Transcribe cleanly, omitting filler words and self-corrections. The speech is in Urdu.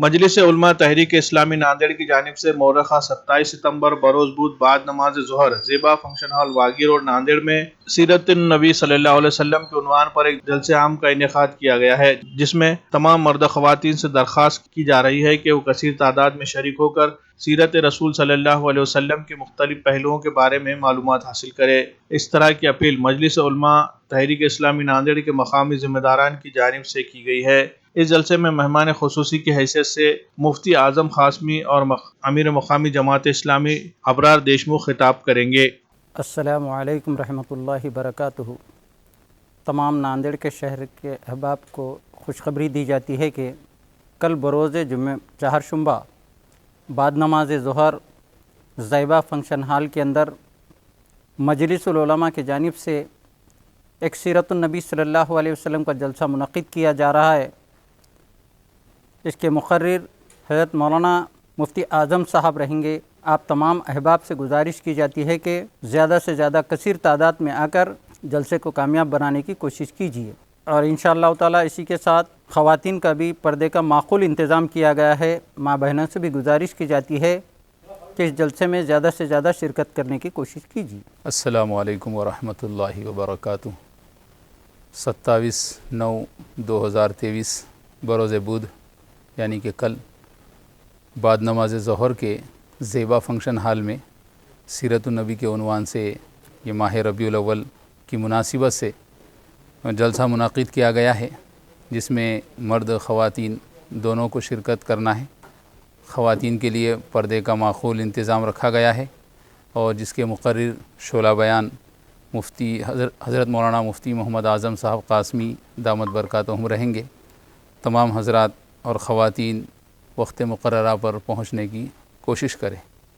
مجلس علماء تحریک اسلامی ناندیڑ کی جانب سے مورخہ 27 ستمبر بروز بدھ بعد نماز ظہر زیبا فنکشن ہال واگی روڈ ناندیڑ میں سیرت النبی صلی اللہ علیہ وسلم کے عنوان پر ایک جلسہ عام کا انعقاد کیا گیا ہے، جس میں تمام مرد خواتین سے درخواست کی جا رہی ہے کہ وہ کثیر تعداد میں شریک ہو کر سیرت رسول صلی اللہ علیہ وسلم کے مختلف پہلوؤں کے بارے میں معلومات حاصل کرے۔ اس طرح کی اپیل مجلس علماء تحریک اسلامی ناندیڑ کے مقامی ذمہ داران کی جانب سے کی گئی ہے۔ اس جلسے میں مہمان خصوصی کی حیثیت سے مفتی اعظم قاسمی اور امیر مقامی جماعت اسلامی ابرار دیشمکھ خطاب کریں گے۔ السلام علیکم رحمۃ اللہ وبرکاتہ۔ تمام ناندیڑ کے شہر کے احباب کو خوشخبری دی جاتی ہے کہ کل بروز جمعہ چہارشنبہ بعد نماز ظہر زیبا فنکشن ہال کے اندر مجلس العلماء کی جانب سے ایک سیرت النبی صلی اللہ علیہ وسلم کا جلسہ منعقد کیا جا رہا ہے۔ اس کے مقرر حضرت مولانا مفتی اعظم صاحب رہیں گے۔ آپ تمام احباب سے گزارش کی جاتی ہے کہ زیادہ سے زیادہ کثیر تعداد میں آ کر جلسے کو کامیاب بنانے کی کوشش کیجیے، اور انشاءاللہ تعالی اسی کے ساتھ خواتین کا بھی پردے کا معقول انتظام کیا گیا ہے۔ ماں بہنوں سے بھی گزارش کی جاتی ہے کہ اس جلسے میں زیادہ سے زیادہ شرکت کرنے کی کوشش کیجیے۔ السلام علیکم ورحمۃ اللہ وبرکاتہ۔ 27/9/2023 بروز بدھ یعنی کہ کل بعد نماز ظہر کے زیبا فنکشن ہال میں سیرت النبی کے عنوان سے یہ ماہ ربیع الاول کی مناسبت سے جلسہ منعقد کیا گیا ہے، جس میں مرد خواتین دونوں کو شرکت کرنا ہے۔ خواتین کے لیے پردے کا معقول انتظام رکھا گیا ہے، اور جس کے مقرر شعلہ بیان مفتی حضرت مولانا مفتی محمد اعظم صاحب قاسمی دامت برکاتہم رہیں گے۔ تمام حضرات اور خواتین وقت مقررہ پر پہنچنے کی کوشش کریں۔